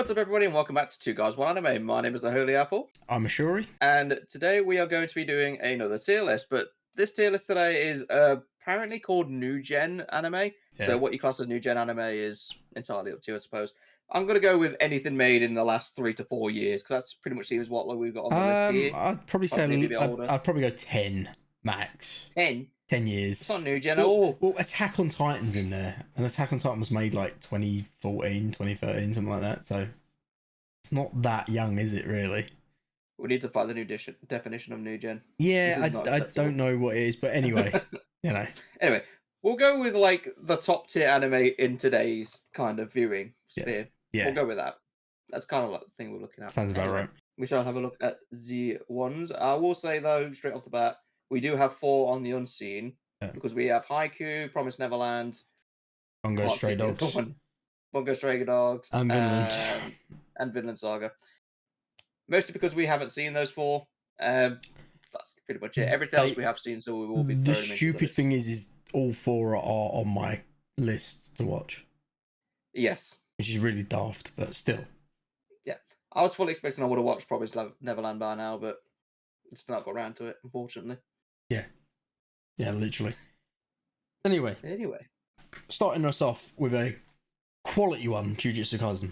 What's up, everybody, and welcome back to Two Guys, One Anime. My name is the Holy Apple, I'm Ashuri. and today we are going to be doing another tier list. But this tier list today is apparently called New Gen Anime. Yeah. So what you class as New Gen Anime is entirely up to you, I suppose. I'm going to go with anything made in the last 3 to 4 years, because that's pretty much seems what we've got on the list here. I'd probably say I'd probably go 10 max. 10? 10 years. It's not New Gen at all. Well, Attack on Titan's in there, and Attack on Titan was made like 2014, 2013, something like that. So it's not that young, is it? Really? We need to find the new definition of New Gen. Yeah, I don't know what it is, but anyway, you know. Anyway, we'll go with like the top tier anime in today's kind of viewing sphere. Yeah. We'll go with that. That's kind of like the thing we're looking at. Sounds about right. We shall have a look at the ones. I will say though, straight off the bat, we do have 4 on the unseen because we have Haikyuu, Promised Neverland, Bungo Stray Dogs, Bungo Stray Dogs, and Vinland, and Vinland Saga. Mostly because we haven't seen those 4. That's pretty much it. Everything else we have seen, so we will be. The stupid thing is all 4 are on my list to watch. Yes. Which is really daft, but still. Yeah. I was fully expecting I would have watched Promised Neverland by now, but it's not got around to it, unfortunately. Yeah. Yeah, literally. Anyway. Starting us off with a quality one, Jujutsu Kaisen.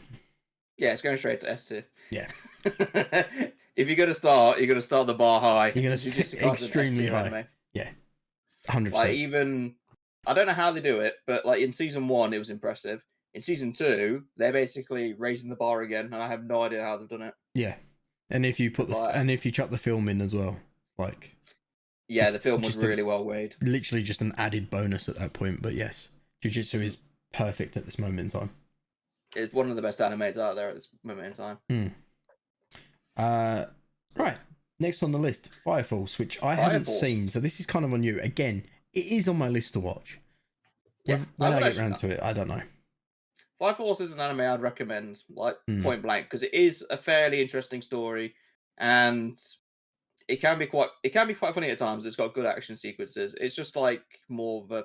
Yeah, it's going straight to S tier. Yeah. If you're going to start, the bar high. You're going to extremely high. Anime. Yeah. 100%. Like, even, I don't know how they do it, but like in season 1, it was impressive. In season 2, they're basically raising the bar again, and I have no idea how they've done it. Yeah. And if you put if you chuck the film in as well, like. Yeah, the film was really well weighed. Literally just an added bonus at that point, but yes, Jujutsu is perfect at this moment in time. It's one of the best animes out there at this moment in time. Right. Next on the list, Fire Force, which I haven't seen, so this is kind of on you. Again, it is on my list to watch. Yeah, when I get around to it, I don't know. Fire Force is an anime I'd recommend, like point blank, because it is a fairly interesting story, and it can be quite funny at times. It's got good action sequences. It's just like more of a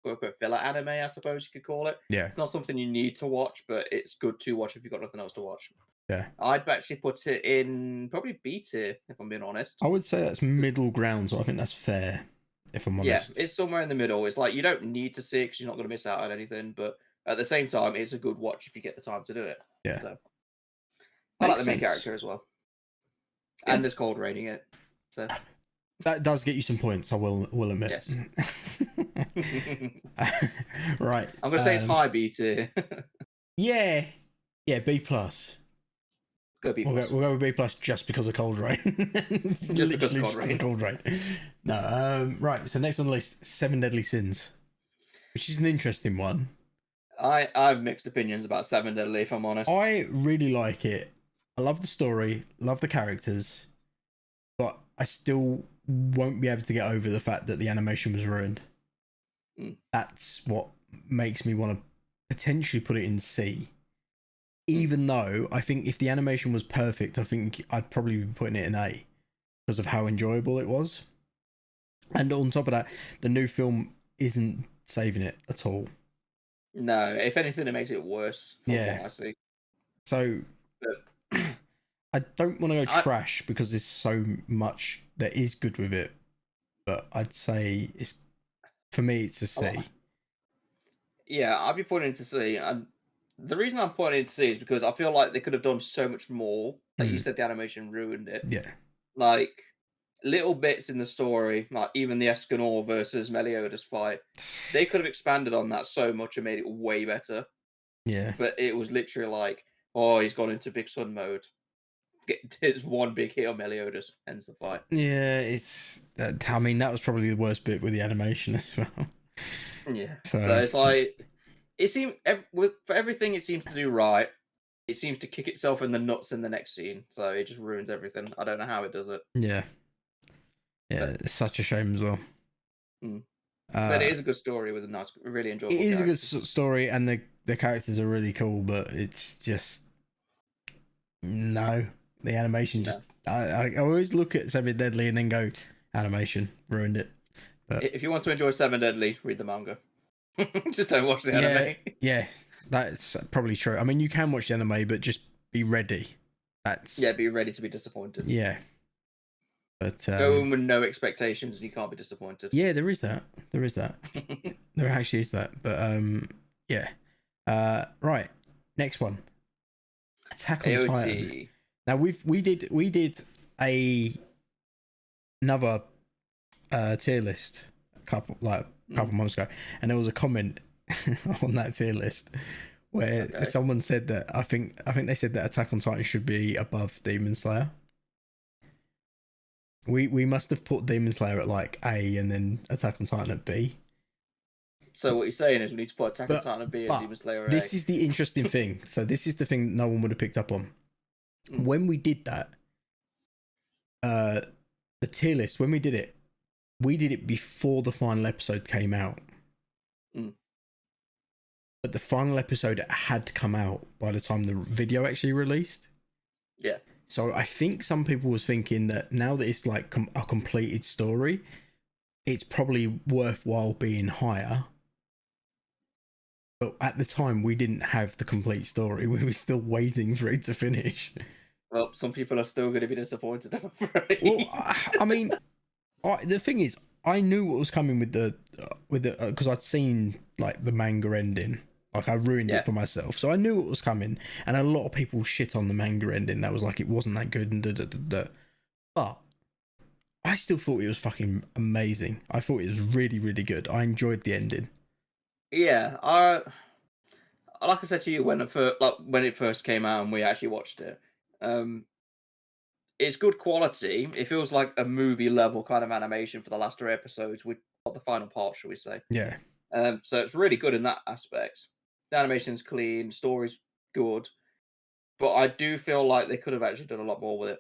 quote-unquote filler anime, I suppose you could call it. Yeah. It's not something you need to watch, but it's good to watch if you've got nothing else to watch. Yeah. I'd actually put it in probably B tier, if I'm being honest. I would say that's middle ground, so I think that's fair, if I'm honest. Yeah, it's somewhere in the middle. It's like you don't need to see it because you're not going to miss out on anything, but at the same time, it's a good watch if you get the time to do it. Yeah. So I like the main character as well. Yeah. And there's cold raining it. So that does get you some points, I will admit. Yes. Right. I'm gonna say it's high B tier. Yeah, B plus. Go B plus. We'll go with B plus just because of cold rain. just because of cold rain. No. Right. So next on the list, 7 Deadly Sins, which is an interesting one. I have mixed opinions about 7 Deadly, if I'm honest. I really like it. I love the story, love the characters, but I still won't be able to get over the fact that the animation was ruined. That's what makes me want to potentially put it in C. Even though I think if the animation was perfect, I think I'd probably be putting it in A because of how enjoyable it was. And on top of that, the new film isn't saving it at all. No, if anything, it makes it worse. From what I see. So I don't want to go trash because there's so much that is good with it, but I'd say for me it's a C. Yeah, I'd be putting it to C, and the reason I'm putting it to C is because I feel like they could have done so much more. Like you said, the animation ruined it. Yeah, like little bits in the story, like even the Escanor versus Meliodas fight, they could have expanded on that so much and made it way better. Yeah, but it was literally like, oh, he's gone into Big Sun mode. It's one big hit on Meliodas, ends the fight. Yeah, I mean, that was probably the worst bit with the animation as well. Yeah. So it's like, it seemed for everything it seems to do right, it seems to kick itself in the nuts in the next scene. So it just ruins everything. I don't know how it does it. Yeah. Yeah, it's such a shame as well. But it is a good story with a really enjoyable. It is a good story, and the characters are really cool, but it's just no. The animation just I always look at 7 Deadly and then go, animation ruined it. But if you want to enjoy 7 Deadly, read the manga. Just don't watch the anime. Yeah, that's probably true. I mean, you can watch the anime, but just be ready. That's be ready to be disappointed. yeah. But Go in with no expectations and you can't be disappointed. yeah, there is that. There is that. There actually is that. But yeah. Right. Next one. Attack on AOT. Titan. Now we did another tier list a couple months ago, and there was a comment on that tier list where someone said that I think they said that Attack on Titan should be above Demon Slayer. We must have put Demon Slayer at like A and then Attack on Titan at B. So what you're saying is we need to put Attack on Titan at B and Demon Slayer at A. This is the interesting thing. So this is the thing no one would have picked up on. When we did that, the tier list, when we did it before the final episode came out. But the final episode had come out by the time the video actually released. Yeah. So I think some people was thinking that now that it's like a completed story, it's probably worthwhile being higher. But at the time, we didn't have the complete story. We were still waiting for it to finish. Well, some people are still going to be disappointed, I'm afraid. Well, I mean, the thing is, I knew what was coming with the because I'd seen like the manga ending. Like I ruined it for myself, so I knew what was coming. And a lot of people shit on the manga ending. That was like it wasn't that good and But I still thought it was fucking amazing. I thought it was really, really good. I enjoyed the ending. Yeah, like I said to you when it first came out and we actually watched it, it's good quality. It feels like a movie level kind of animation for the last 3 episodes, with the final part, shall we say? Yeah. So it's really good in that aspect. The animation's clean, story's good, but I do feel like they could have actually done a lot more with it.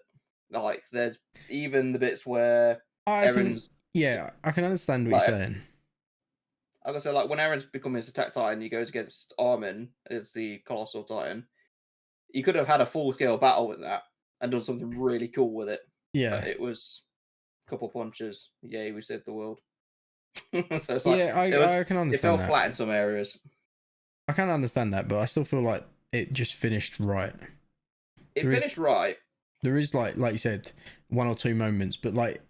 Like there's even the bits where I can understand what you're saying. Like I said, like when Aaron's becoming his attack titan, he goes against Armin as the colossal titan. You could have had a full scale battle with that and done something really cool with it. Yeah, but it was a couple punches. Yay, we saved the world. So it's like I can understand. It fell that. flat in some areas. I can understand that, but I still feel like it just finished right. It finished right. There is like you said, 1 or 2 moments, but like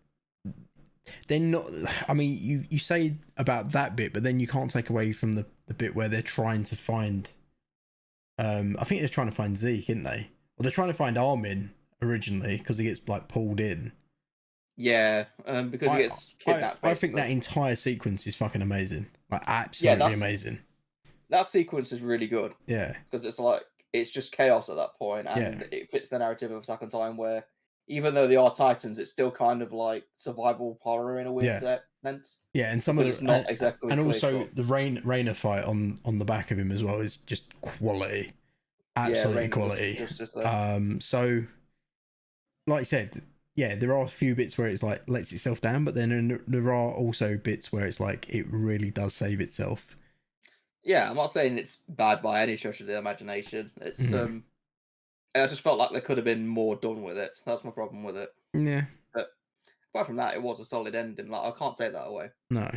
they're not. I mean, you say about that bit, but then you can't take away from the bit where they're trying to find. I think they're trying to find Zeke, aren't they? Well, they're trying to find Armin originally because he gets like pulled in. Yeah, because he gets kidnapped. I think that entire sequence is fucking amazing. Like absolutely amazing. That sequence is really good. Yeah, because it's just chaos at that point, and it fits the narrative of Attack on Titan, where even though they are titans, it's still kind of like survival horror in a weird sense. Yeah, and some of it's not exactly. And also the Rainer fight on the back of him as well is just quality, absolutely quality. So, like you said, yeah, there are a few bits where it's like lets itself down, but then there are also bits where it's like it really does save itself. Yeah, I'm not saying it's bad by any stretch of the imagination. It's I just felt like there could have been more done with it. That's my problem with it. Yeah. But apart from that, it was a solid ending. Like I can't take that away. No.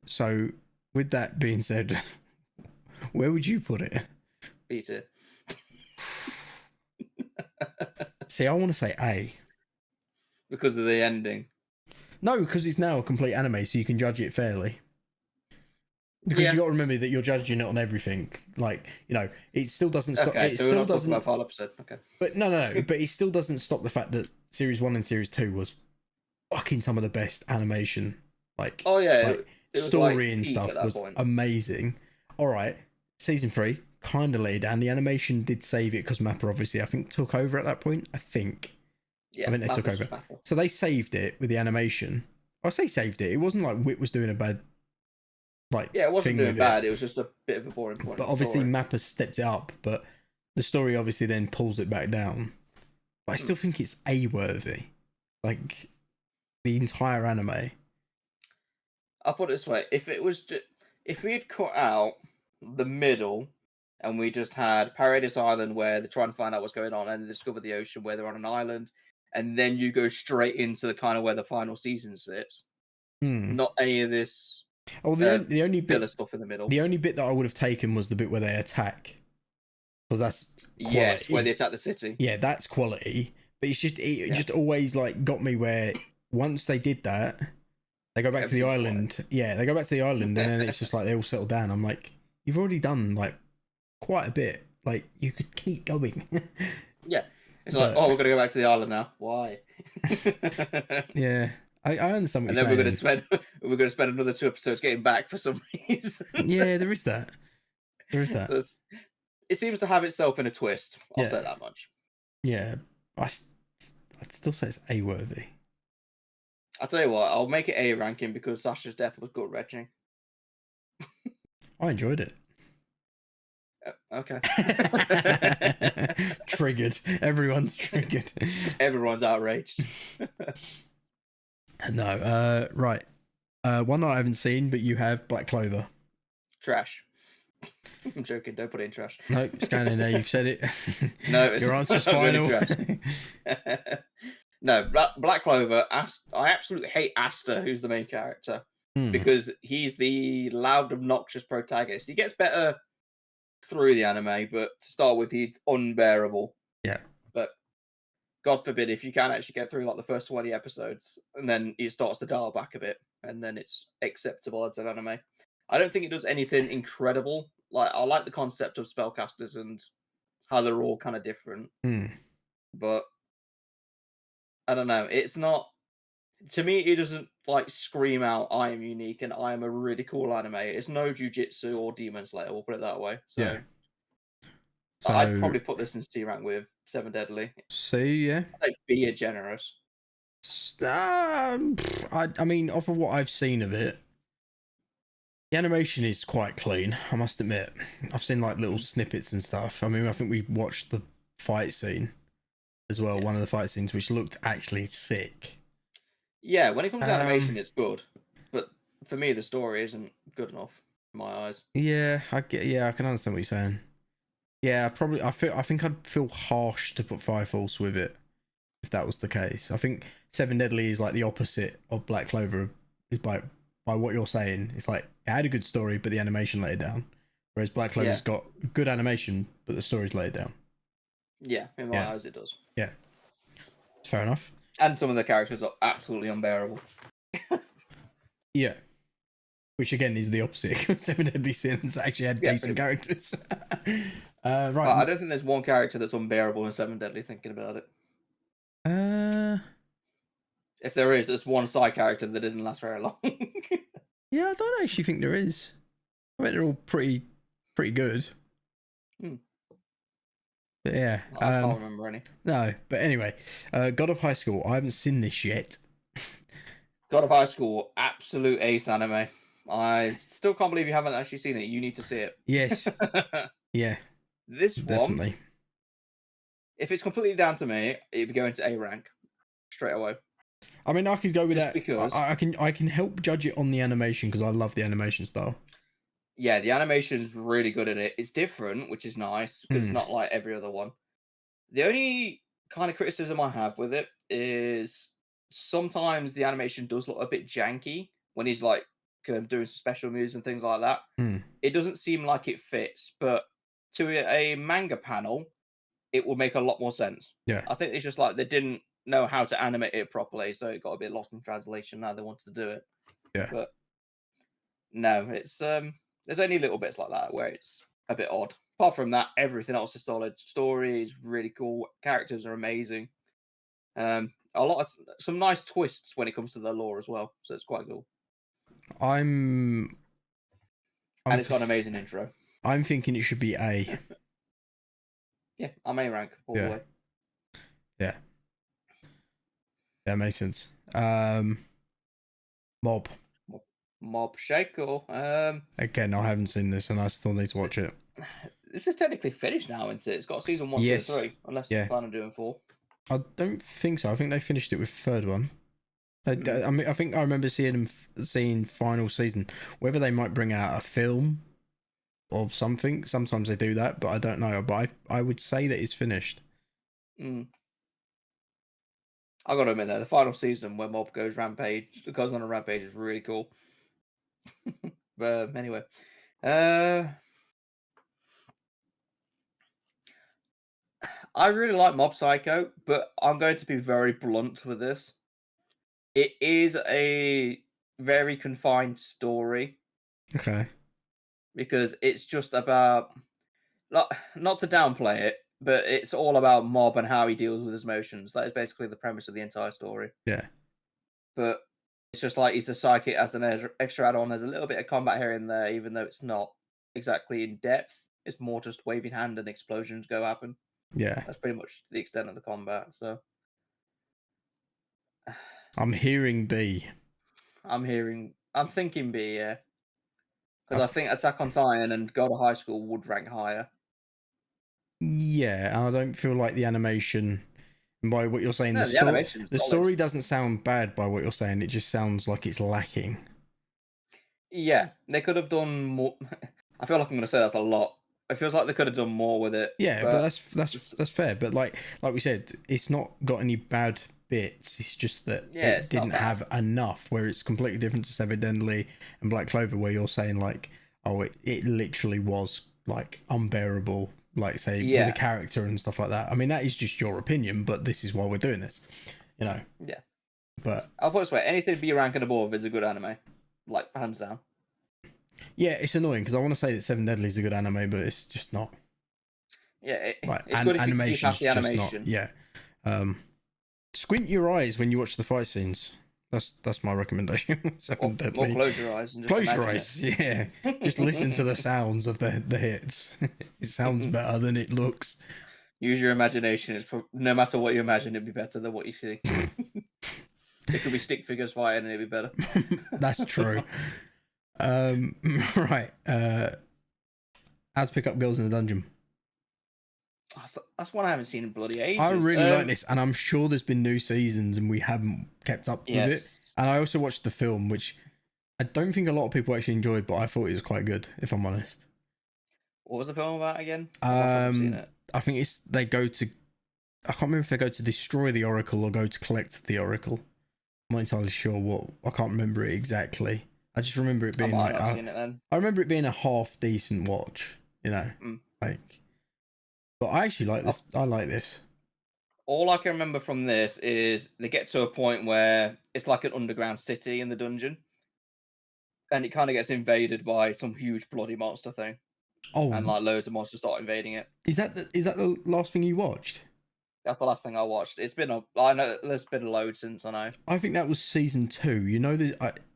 So with that being said, where would you put it? B tier. See, I want to say A. Because of the ending. No, because it's now a complete anime, so you can judge it fairly. Because you got to remember that you're judging it on everything. Like, you know, it still doesn't stop. Okay, it so still we're not doesn't. Talking about final episode. Okay. But no. But it still doesn't stop the fact that Series 1 and Series 2 was fucking some of the best animation. Like, oh yeah, like, it story and stuff was point. amazing. All right, Season 3 kind of laid, and the animation did save it because Mappa obviously I think took over at that point. I think. Yeah, I think they took over. So they saved it with the animation. I say saved it. It wasn't like Wit was doing a bad. Like, yeah, it wasn't doing bad. It was just a bit of a boring point. But obviously, Mappa stepped it up. But the story obviously then pulls it back down. But I still think it's A-worthy. Like the entire anime. I'll put it this way: if we had cut out the middle, and we just had Paradise Island where they're trying to find out what's going on, and they discover the ocean where they're on an island, and then you go straight into the kind of where the final season sits. Not any of this. Oh, the only bit stuff in the middle. The only bit that I would have taken was the bit where they attack, because that's Yes, where quality. they attack the city. Yeah, that's quality. But it just always like got me where once they did that, they go back to the Everything's quiet. island. Yeah, they go back to the island, and then it's just like they all settle down. I'm like, you've already done like quite a bit. Like you could keep going. Yeah, it's like, But oh, we're gonna go back to the island now. Why? yeah, I understand what And you're then saying. we're gonna spend another 2 episodes getting back for some reason. Yeah, there is that. There is that. So it seems to have itself in a twist. I'll say Yeah, that much. yeah. I'd still say it's A worthy. I'll tell you what, I'll make it A ranking because Sasha's death was gut wrenching. I enjoyed it. Okay. Triggered. Everyone's triggered. Everyone's outraged. No, right. One that I haven't seen, but you have Black Clover. Trash. I'm joking. Don't put it in trash. Nope, it's going in there. You've said it. No, it's Your answer's not going final. in trash. No, Black Clover. I absolutely hate Asta, who's the main character, because he's the loud, obnoxious protagonist. He gets better through the anime, but to start with, he's unbearable. Yeah. But God forbid if you can actually get through like the first 20 episodes, and then he starts to dial back a bit, and then it's acceptable as an anime. I don't think it does anything incredible. Like I like the concept of spellcasters and how they're all kind of different, but I don't know. It's not, to me. It doesn't like scream out, "I am unique and I am a really cool anime." It's no Jujutsu or Demon Slayer. We'll put it that way. So, Yeah. I'd So, probably put this in C rank with Seven Deadly. C, yeah. I'd be a generous. I mean, off of what I've seen of it, the animation is quite clean, I must admit. I've seen like little snippets and stuff. I mean, I think we watched the fight scene as well, one of the fight scenes, which looked actually sick. Yeah, when it comes to animation, it's good, but for me, the story isn't good enough in my eyes. Yeah, I can understand what you're saying. Yeah, probably. I think I'd feel harsh to put Fire Force with it if that was the case. I think Seven Deadly is like the opposite of Black Clover. Is by what you're saying. It's like it had a good story, but the animation let it down. Whereas Black Clover's got good animation, but the story's let it down. Yeah, in my eyes, it does. Yeah, fair enough. And some of the characters are absolutely unbearable. Yeah. Which again is the opposite. Seven Deadly Sins actually had decent characters. Right. But I don't think there's one character that's unbearable in Seven Deadly. Thinking about it, if there is, there's one side character that didn't last very long. Yeah, I don't actually think there is. I mean, they're all pretty good. But yeah, I can't remember any. No, but anyway, God of High School. I haven't seen this yet. God of High School, absolute ace anime. I still can't believe you haven't actually seen it. You need to see it. Yes. Yeah. This definitely. one, if it's completely down to me, it'd be going to A rank straight away. I mean, I could go with Just that because I can help judge it on the animation because I love the animation style. Yeah, the animation is really good in it. It's different, which is nice because it's not like every other one. The only kind of criticism I have with it is sometimes the animation does look a bit janky when he's like doing some special moves and things like that. It doesn't seem like it fits, but to a manga panel, it will make a lot more sense. Yeah, I think it's just like they didn't know how to animate it properly, so it got a bit lost in translation. Now they wanted to do it. Yeah, but no, it's there's only little bits like that where it's a bit odd. Apart from that, everything else is solid. Story is really cool. Characters are amazing. A lot of some nice twists when it comes to the lore as well. So it's quite cool. And it's got an amazing intro. I'm thinking it should be A. Yeah, I'm A rank all the way. Yeah. Yeah, makes sense. Mob Shaco. Again, I haven't seen this and I still need to watch it. This is technically finished now, isn't it? It's got season 1, 2, and 3, unless they plan on doing 4. I don't think so. I think they finished it with the third one. I mean, I think I remember seeing final season. Whether they might bring out a film or something. Sometimes they do that, but I don't know. But I would say that it's finished. I gotta admit that the final season where Mob goes on a rampage is really cool. But anyway, I really like Mob Psycho, but I'm going to be very blunt with this. It is a very confined story Okay. because it's just about not to downplay it, but it's all about Mob and how he deals with his emotions. That is basically the premise of the entire story. Yeah. But it's just like he's a psychic as an extra add-on. There's a little bit of combat here and there, even though it's not exactly in depth. It's more just waving hand and explosions go happen. Yeah. That's pretty much the extent of the combat. So I'm hearing B. I'm thinking B, yeah, I because I f- think Attack on Titan and Go to High School would rank higher. yeah, and I don't feel like the animation. And by what you're saying, No, the animation's the solid. story doesn't sound bad by what you're saying. It just sounds like it's lacking. Yeah, they could have done more. I feel like I'm going to say that's a lot. It feels like they could have done more with it, Yeah, but but that's fair. But like we said, it's not got any bad bits. It's just that yeah, it it's not didn't bad. have enough. Where it's completely different to Seven Deadly and Black Clover, where you're saying like, oh, it literally was like unbearable. Like say with Yeah, a character and stuff like that. I mean, that is just your opinion, but this is why we're doing this, you know. yeah. But I'll put it this way: anything B rank and above is a good anime, like hands down. yeah, it's annoying because I want to say that Seven Deadly is a good anime, but it's just not. Yeah, Like it's good if you can see animation's past the just not. animation. Yeah. Um, Squint your eyes when you watch the fight scenes. That's my recommendation. Seven Or Deadly. close your eyes and just Close your imagine eyes. Yeah. Just listen to the it. sounds of the hits. It sounds better than it looks. Use your imagination. No matter what you imagine, it'd be better than what you see. It could be stick figures fighting, and it'd be better. That's true. Right. How to pick up girls in a dungeon. That's one I haven't seen in bloody I ages. really like this, and I'm sure there's been new seasons and we haven't kept up with it. Yes. And I also watched the film, which I don't think a lot of people actually enjoyed, but I thought it was quite good, if I'm honest. What was the film about again? I'm not sure I've seen it. I think it's they go to. I can't remember if they go to destroy the Oracle or go to collect the Oracle. I'm not entirely sure what. I can't remember it exactly. I just remember it I being might like. not have seen it then. I remember it being a half decent watch. You know, Mm. like. But I actually like this. I like this. All I can remember from this is they get to a point where it's like an underground city in the dungeon, and it kind of gets invaded by some huge bloody monster thing, Oh, and like loads of monsters start invading it. is that the last thing you watched? That's the last thing I watched. I know there's been a load since I know. I think that was season 2. You know,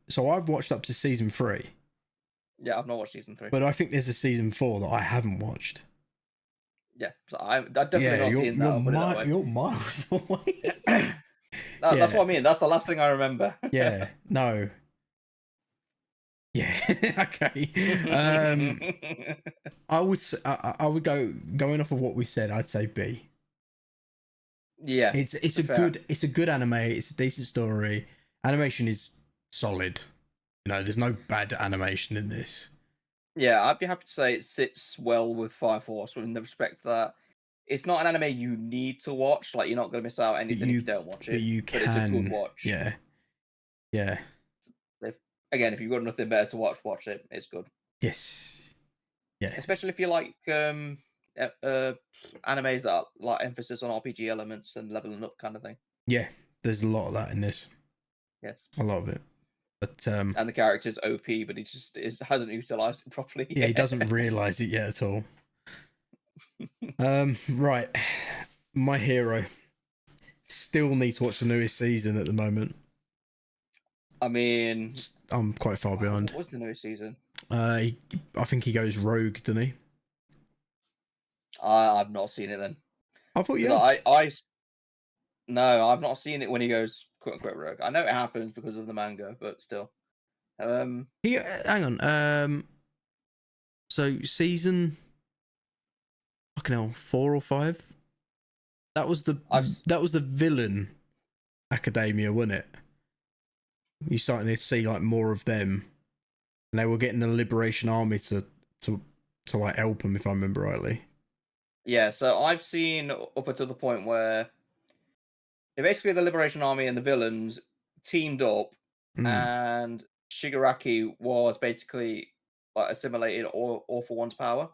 so I've watched up to season 3, Yeah, I've not watched season 3. but I think there's a season 4 that I haven't watched. Yeah, so I've definitely Yeah, not seen that. I'll put it that way. you're miles away. That's Yeah, what I mean. That's the last thing I remember. yeah, no, yeah, okay. I would I would going off of what we said. I'd say B. Yeah, fair. It's a good anime. It's a decent story. Animation is solid. You know, there's no bad animation in this. Yeah, I'd be happy to say it sits well with Fire Force in the respect that it's not an anime you need to watch. Like, you're not going to miss out But anything if you don't watch but it. you But it's a good can, watch. yeah, yeah, If, again, if you've got nothing better to watch it. It's good. yes, yeah, Especially if you like animes that are, like emphasis on RPG elements and leveling up kind of thing. yeah. There's a lot of that in this. Yes. A lot of it. But And the character's OP, but he just hasn't utilized it properly. yeah, he doesn't realize it yet at all. Right. My hero. Still need to watch the newest season at the moment. I mean, I'm quite far behind. what was the newest season? I think he goes rogue, doesn't he? I've not seen it then. I thought you 'Cause have. no, I've not seen it when he goes quote unquote rogue. I know it happens because of the manga, but still. Hang on. So season fucking hell, 4 or 5. That was the villain academia, wasn't it? You starting to see like more of them, and they were getting the Liberation Army to like help them, if I remember rightly. Yeah, so I've seen up until the point where basically the Liberation Army and the villains teamed up, and Shigaraki was basically like assimilated all for One's power.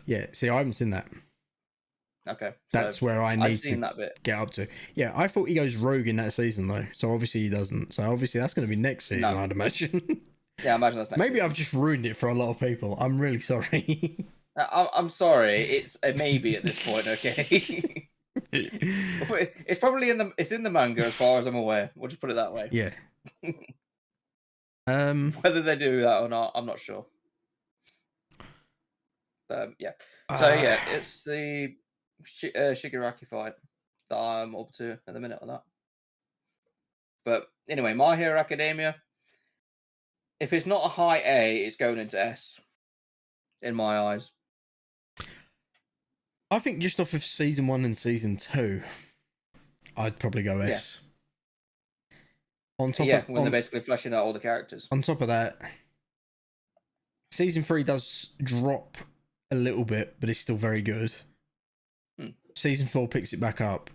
Yeah, see, I haven't seen that. Okay, so That's where I I've need seen to that bit. get up to. Yeah, I thought he goes rogue in that season though, so obviously he doesn't. So obviously that's going to be next season, No, I'd imagine. yeah, I imagine that's next Maybe season. I've just ruined it for a lot of people. I'm really sorry. I'm sorry, it's a maybe at this point. Okay, it's probably in the manga as far as I'm aware. We'll just put it that way. Yeah. Whether they do that or not, I'm not sure. Yeah. So uh, yeah, it's the Shigaraki fight that I'm up to at the minute on that. But anyway, My Hero Academia. If it's not a high A, it's going into S in my eyes. I think just off of season 1 and season 2, I'd probably go Yeah, S. On top yeah. of When they're basically fleshing out all the characters. on top of that, season 3 does drop a little bit, but it's still very good. Season 4 picks it back up.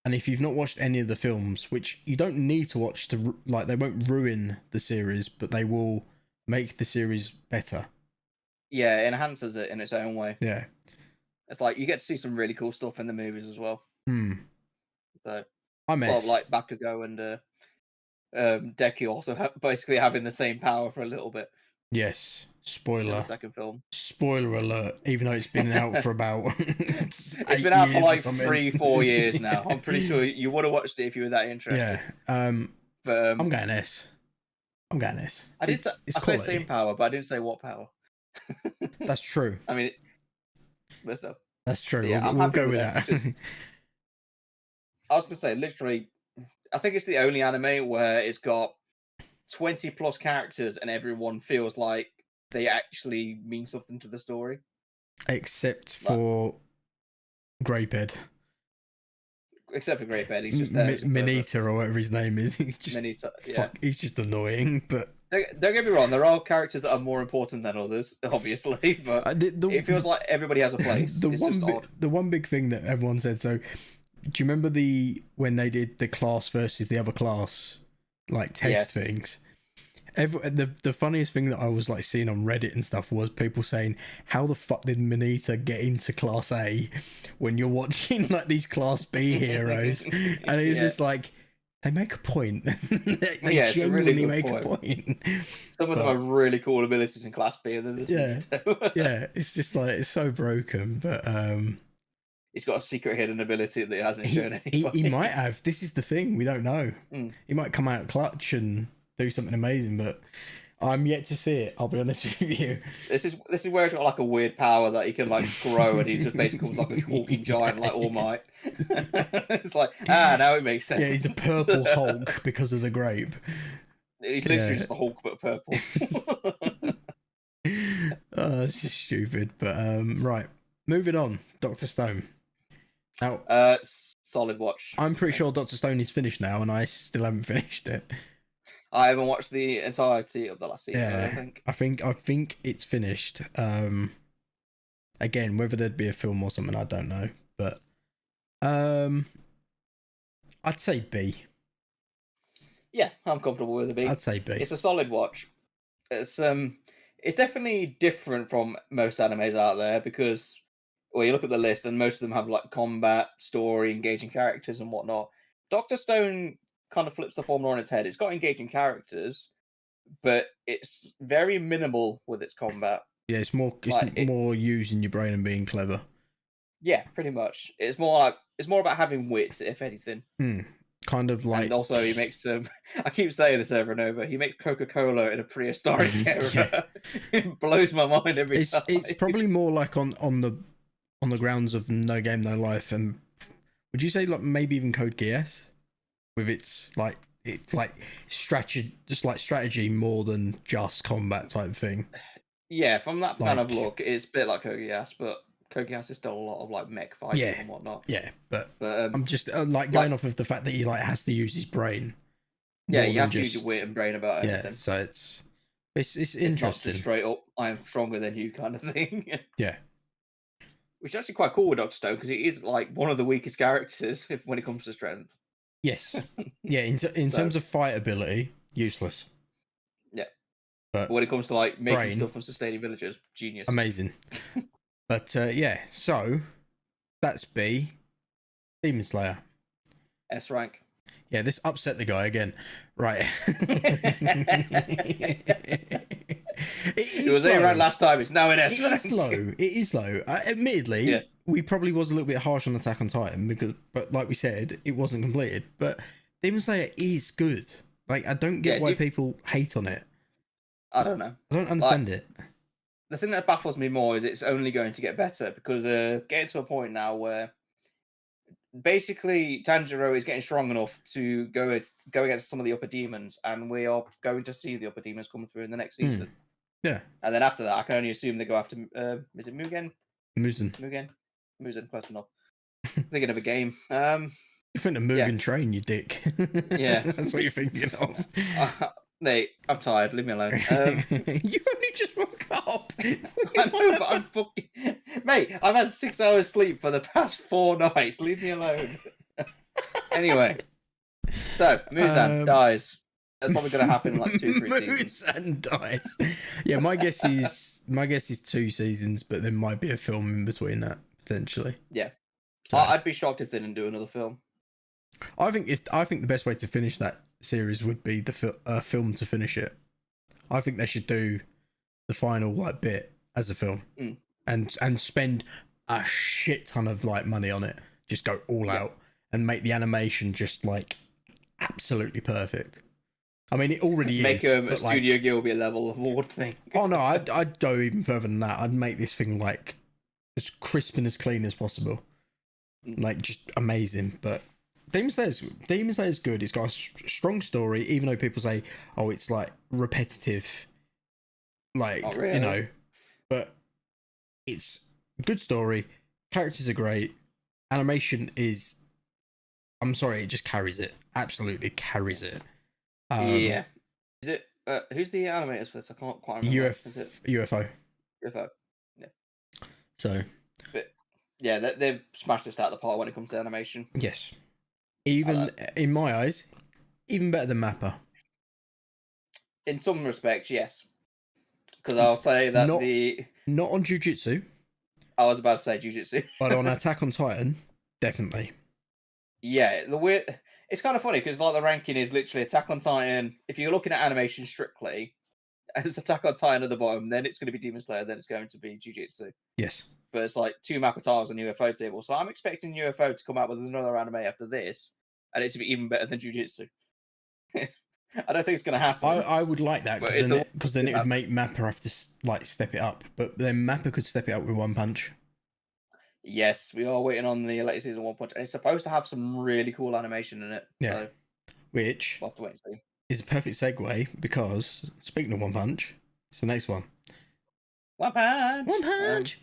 And if you've not watched any of the films, which you don't need to watch to, like, they won't ruin the series, but they will make the series better. Yeah, it enhances it in its own way. Yeah. It's like you get to see some really cool stuff in the movies as well. So, I'm well, S. like Bakugo and Deki also basically having the same power for a little bit Yes. in the Spoiler. second film. Spoiler alert. Even though it's been out for about It's 8 been out for years or like something. 3-4 years now. I'm pretty sure you would have watched it if you were that interested. Yeah. But I'm going S. I'm going S. I did. I say same power, but I didn't say what power. That's true. I mean, listen. That's true. Yeah, I'm we'll happy go with this, that. I was gonna say, literally, I think it's the only anime where it's got 20 plus characters and everyone feels like they actually mean something to the story. Except for Greybeard. Except for Greybeard, he's just there. Minita or whatever his name is. He's just Minita, yeah. he's just annoying, but Don't get me wrong, there are characters that are more important than others, obviously, but it feels like everybody has a place. The one big thing that everyone said, so do you remember when they did the class versus the other class, like test things? The funniest thing that I was like seeing on Reddit and stuff was people saying, how the fuck did Minita get into class A when you're watching like these class B heroes? And it was just like, they make a point. they genuinely make a point. Some of them have really cool abilities in class B, and then there's yeah, it's just like, it's so broken, but he's got a secret hidden ability that he hasn't shown anybody. He might have. This is the thing, we don't know. He might come out clutch and do something amazing, but I'm yet to see it, I'll be honest with you. This is where he's got like a weird power that he can like grow, and he just basically becomes like a walking giant like All Might. It's like, now it makes sense. Yeah, he's a purple Hulk because of the grape. He's literally just the Hulk but purple. It's just stupid, but right, moving on. Dr. Stone. Now, solid watch. I'm pretty sure Dr. Stone is finished now, and I still haven't finished it. I haven't watched the entirety of the last season. Yeah, I think it's finished. Again, whether there'd be a film or something, I don't know. But I'd say B. Yeah, I'm comfortable with a B. I'd say B. It's a solid watch. It's definitely different from most animes out there because, well, you look at the list and most of them have like combat, story, engaging characters, and whatnot. Dr. Stone kind of flips the formula on its head. It's got engaging characters, but it's very minimal with its combat. Yeah, it's more more using your brain and being clever. Yeah, pretty much. It's more about having wit, if anything. Kind of like. And also, he makes I keep saying this over and over. He makes Coca-Cola in a prehistoric era. It blows my mind every time. It's probably more like on the grounds of No Game No Life, and would you say like maybe even Code Geass? With its like strategy, just like strategy more than just combat type thing. Yeah, from that kind of look, it's a bit like Code Geass, but Code Geass is still a lot of like mech fighting and whatnot. Yeah, but I'm just like going off of the fact that he like has to use his brain. Yeah, you have to use your wit and brain about everything. Yeah, so it's interesting. It's not just straight up, I am stronger than you kind of thing. Yeah. Which is actually quite cool with Dr. Stone because he is like one of the weakest characters when it comes to strength. Yes. Yeah, in terms of fight ability, useless. Yeah. But when it comes to like making stuff and sustaining villagers, genius. Amazing. But yeah, so That's B. Demon Slayer. S rank. Yeah, this upset the guy again. Right. It was A rank last time. It's now in S rank. It is low. It is low. Admittedly, Yeah. we probably was a little bit harsh on Attack on Titan but like we said, it wasn't completed. But Demon Slayer is good. Like, I don't get why people hate on it. I don't know. I don't understand it. The thing that baffles me more is it's only going to get better because getting to a point now where basically Tanjiro is getting strong enough to go against some of the upper demons, and we are going to see the upper demons coming through in the next season. Yeah. And then after that, I can only assume they go after is it Mugen? Mugen, close enough. Thinking of a game. You think of Mugen Train, you dick. Yeah. That's what you're thinking of. Nate, I'm tired. Leave me alone. You only just woke up. I know, but I'm fucking... Mate, I've had 6 hours sleep for the past 4 nights. Leave me alone. Anyway. So, Muzan dies. That's probably going to happen in like 2-3 seasons. Muzan dies. Yeah, my guess is 2 seasons, but there might be a film in between that, potentially. Yeah. So, I'd be shocked if they didn't do another film. I think the best way to finish that series would be the film to finish it. I think they should do the final like bit as a film and spend a shit ton of like money on it. Just go all out and make the animation just like absolutely perfect. I mean, it already make is. Make a Studio Gilby level award thing. Oh no, I'd go even further than that. I'd make this thing like as crisp and as clean as possible, like just amazing. But Demon Slayer is good. It's got a strong story, even though people say, "Oh, it's like repetitive," like really. you know. But it's a good story. Characters are great. Animation is, I'm sorry, it just carries it. Absolutely carries it. Yeah. Is it? Who's the animators for this? I can't quite remember. Is it UFO? UFO. Yeah. So. But yeah, they've smashed it out of the park when it comes to animation. Yes. Even in my eyes, even better than Mappa. In some respects, yes. Because I'll say that not on Jujutsu. I was about to say Jujutsu, but on Attack on Titan, definitely. Yeah, it's kind of funny because like the ranking is literally Attack on Titan. If you're looking at animation strictly, it's Attack on Titan at the bottom, then it's going to be Demon Slayer, then it's going to be Jujutsu. Yes. But it's like 2 Mappa tiles on UFO table. So I'm expecting UFO to come out with another anime after this, and it to be even better than Jujutsu. I don't think it's going to happen. I would like that because then it would make Mappa have to like step it up. But then Mappa could step it up with One Punch. Yes, we are waiting on the latest season One Punch, and it's supposed to have some really cool animation in it. Yeah. So which we'll have to wait and see. Is a perfect segue because speaking of One Punch, it's the next one. One Punch. One Punch.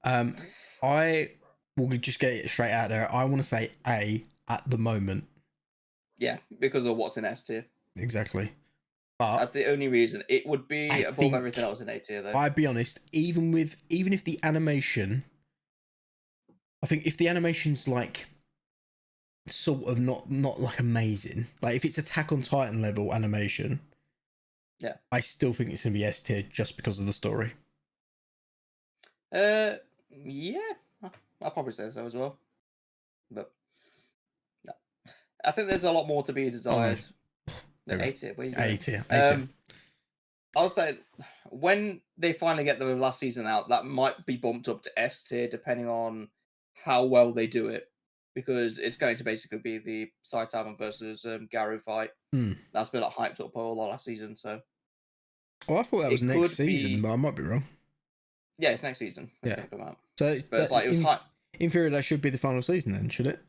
I will just get it straight out there. I want to say A at the moment. Yeah, because of what's in S tier. Exactly. But that's the only reason. It would be above everything else in A tier, though. I'd be honest, even if the animation, I think if the animation's like sort of not like amazing, like if it's Attack on Titan level animation, yeah, I still think it's gonna be S tier just because of the story. Yeah, I'll probably say so as well. But no. I think there's a lot more to be desired. A tier, A tier. I'll say when they finally get the last season out, that might be bumped up to S tier depending on how well they do it, because it's going to basically be the Saitama versus Garou fight. That's been like hyped up all last season. So, well, I thought that was next season, but I might be wrong. Yeah, it's next season. Yeah, come out. So, but it's like it was hyped. In theory, that should be the final season, then, should it?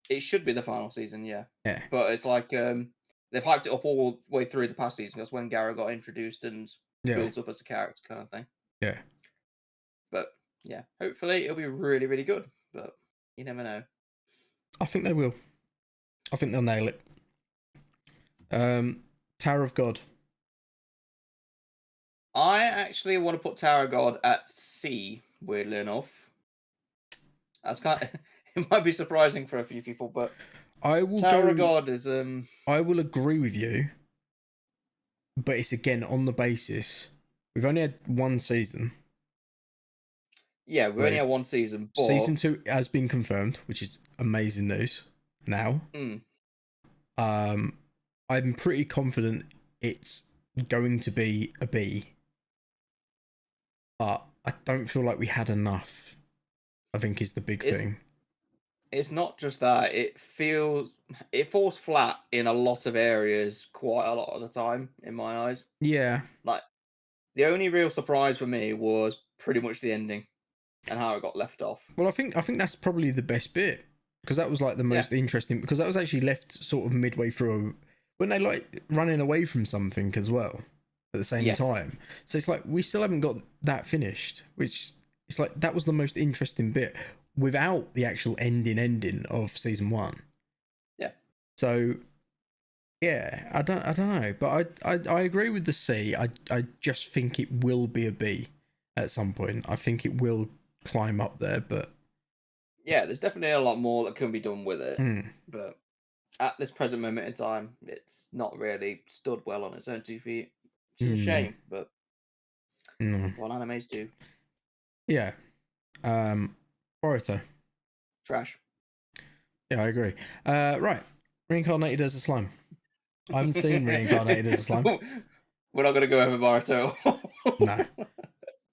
It should be the final season, yeah. Yeah. But it's like they've hyped it up all the way through the past season. That's when Garou got introduced and builds up as a character, kind of thing. Yeah. But yeah, hopefully it'll be really, really good. But you never know. I think they will. I think they'll nail it. Tower of God. I actually want to put Tower of God at C, weirdly enough. That's kind of, it might be surprising for a few people, but Tower of God is I will agree with you, but it's again on the basis we've only had one season. Yeah, we only With had one season, but season 2 has been confirmed, which is amazing news. Now, mm, um, I'm pretty confident it's going to be a B, but I don't feel like we had enough. I think is the big it's thing. it's not just that. It falls flat in a lot of areas quite a lot of the time, in my eyes. Yeah. Like the only real surprise for me was pretty much the ending and how it got left off. Well, I think that's probably the best bit because that was like the Yeah, most interesting because that was actually left sort of midway through when they like running away from something as well at the same yes, time. So it's like we still haven't got that finished, which it's like that was the most interesting bit without the actual ending of season 1. yeah, So yeah, I don't know, but I agree with the C. I just think it will be a B at some point. I think it will climb up there, but yeah. There's definitely a lot more that can be done with it, hmm, but at this present moment in time, it's not really stood well on its own 2 feet, which is a no, shame. But no, that's what animes do. yeah. Boruto. Trash. Yeah, I agree. Right, reincarnated as a slime. I haven't seen reincarnated as a slime. We're not gonna go over Naruto. No.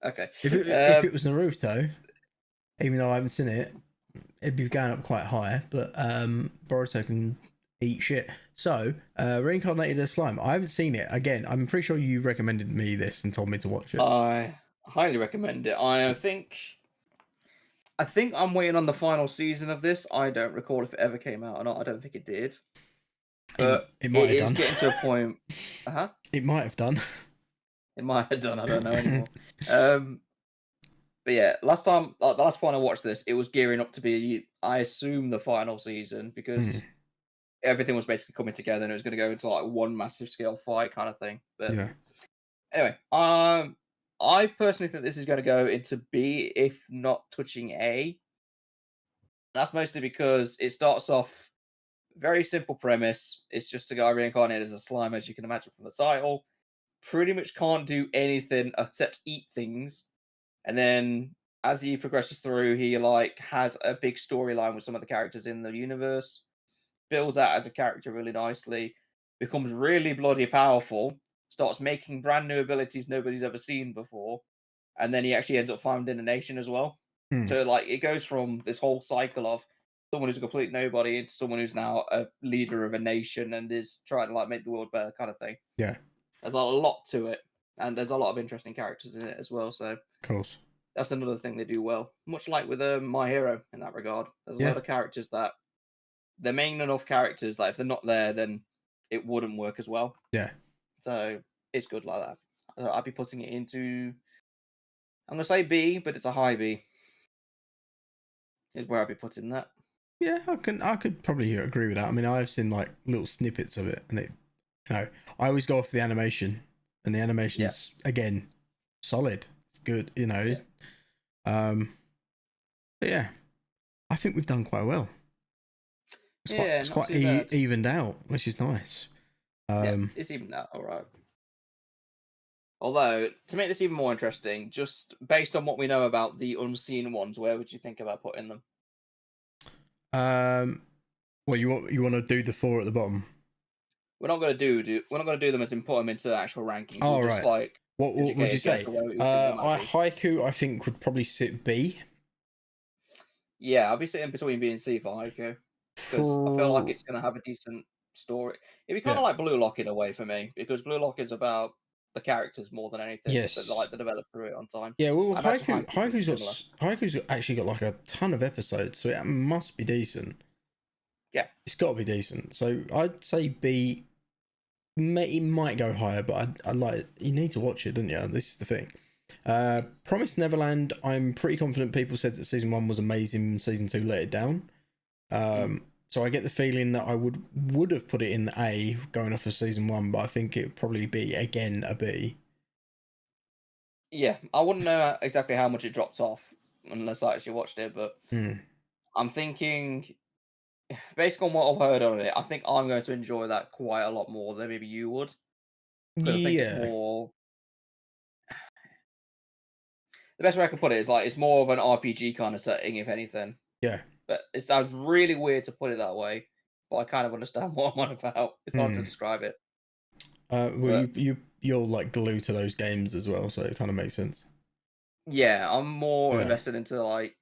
Okay. If it was Naruto, even though I haven't seen it, it'd be going up quite high. But Boruto can eat shit. So reincarnated as slime. I haven't seen it. Again, I'm pretty sure you recommended me this and told me to watch it. I highly recommend it. I think I'm waiting on the final season of this. I don't recall if it ever came out or not. I don't think it did. It, But it might it have is done. getting to a point. Uh-huh. It might have done. It might have done, I don't know anymore. Um but yeah, the last point I watched this, it was gearing up to be, I assume, the final season Hmm, because everything was basically coming together and it was going to go into like one massive scale fight kind of thing. But yeah. anyway, I personally think this is going to go into B, if not touching A. That's mostly because it starts off very simple premise. It's just a guy reincarnated as a slime, as you can imagine from the title. Pretty much can't do anything except eat things. And then as he progresses through, he like has a big storyline with some of the characters in the universe, builds out as a character really nicely, becomes really bloody powerful, starts making brand new abilities nobody's ever seen before, and then he actually ends up founding a nation as well. Hmm, So like it goes from this whole cycle of someone who's a complete nobody into someone who's now a leader of a nation and is trying to like make the world better kind of thing. yeah. There's a lot to it, and there's a lot of interesting characters in it as well. So Of course. that's another thing they do well, much like with My Hero in that regard. There's a Yeah. lot of characters that they're main enough characters. Like if they're not there, then it wouldn't work as well. Yeah. So it's good like that. I'd be putting it into. I'm gonna say B, but it's a high B. Is where I'd be putting that. Yeah, I could probably agree with that. I mean, I've seen like little snippets of it, and I always go off the animation, and the Yeah, animation's again solid. It's good, yeah, Um, but yeah, I think we've done quite well. It's quite yeah. it's Not quite too bad. evened out, which is nice. Yeah, Um, it's even that all right. Although to make this even more interesting, just based on what we know about the unseen ones, where would you think about putting them? um, well, you want to do the 4 at the bottom? We're not gonna do them as in put them into actual rankings. We'll Oh just right. like What would educate you a guess say? of where we think they might I be. Haiku I think would probably sit B. Yeah, I'll be sitting between B and C for Haiku because I feel like it's going to have a decent story. It'd be kind Yeah. of like Blue Lock in a way for me because Blue Lock is about the characters more than anything, but Yes. like they develop through it on time. Yeah, well, I imagine Haiku's going to be Haiku's similar. Haiku's actually got like a ton of episodes, so it must be decent. Yeah, It's got to be decent. So I'd say B. It might go higher, but I like you need to watch it, don't you? This is the thing. Promised Neverland. I'm pretty confident people said that season 1 was amazing, and season 2 let it down. mm. So I get the feeling that I would have put it in A going off of season 1, but I think it would probably be again a B. Yeah. I wouldn't know exactly how much it dropped off unless I actually watched it, but Hmm. I'm thinking based on what I've heard on it, I think I'm going to enjoy that quite a lot more than maybe you would because I think it's Yeah. more. the best way I can put it is like it's more of an RPG kind of setting, if anything. Yeah. But it sounds really weird to put it that way, but I kind of understand what I'm on about. It's hard to Hmm. describe it. Well, But you're like glued to those games as well, so it kind of makes sense. yeah, I'm more Yeah. invested into like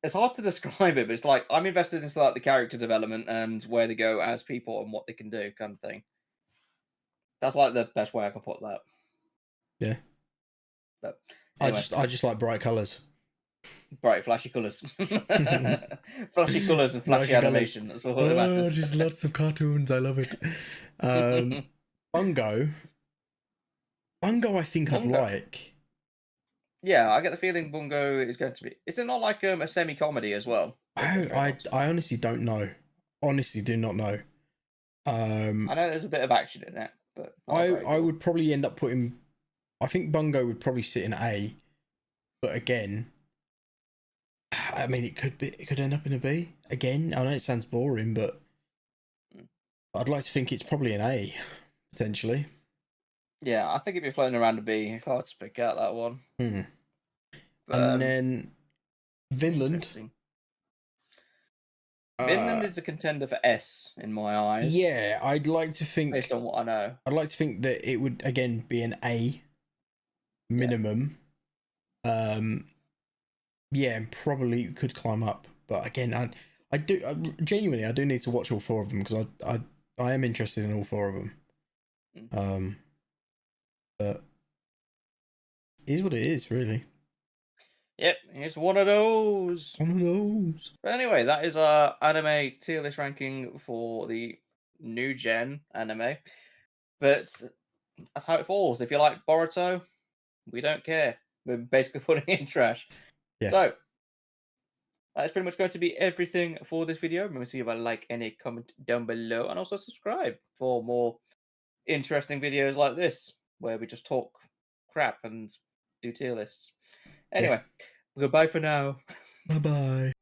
it's hard to describe it, but it's like I'm invested into like the character development and where they go as people and what they can do, kind of thing. That's like the best way I can put that. Yeah. But I anyway, just I just like bright colors. bright, flashy colours, flashy colours and flashy Flashy colors. animation. That's all that Oh, matters. just lots of cartoons. I love it. Bungo. Bungo, I think I'd Bungo. like. Yeah, I get the feeling Bungo is going to be. Is it not like a semi comedy as well? Oh, Bungo I Box? I honestly don't know. Honestly, do not know. I know there's a bit of action in it, but not a great I deal. would probably end up putting. I think Bungo would probably sit in A, but again, I mean, it could end up in a B again. I know it sounds boring, but Mm. I'd like to think it's probably an A potentially. Yeah, I think it'd be floating around a B if I had to pick out that one. Hmm. But And then Vinland. interesting. Vinland Uh, is a contender for S in my eyes, yeah, I'd like to based think. on what I know. I'd like to think that it would again be an A Yeah, minimum. Um, yeah, and probably could climb up, but again, genuinely I do need to watch all four of them because I am interested in all four of them. Mm. But it is what it is, really. Yep, it's one of those. One of those. But anyway, that is our anime tier list ranking for the new gen anime. But that's how it falls. If you like Boruto, we don't care. We're basically putting it in trash. Yeah. So that's pretty much going to be everything for this video. Remember to see if I like any comment down below, and also subscribe for more interesting videos like this, where we just talk crap and do tier lists. Yeah. Anyway, goodbye for now. Bye bye.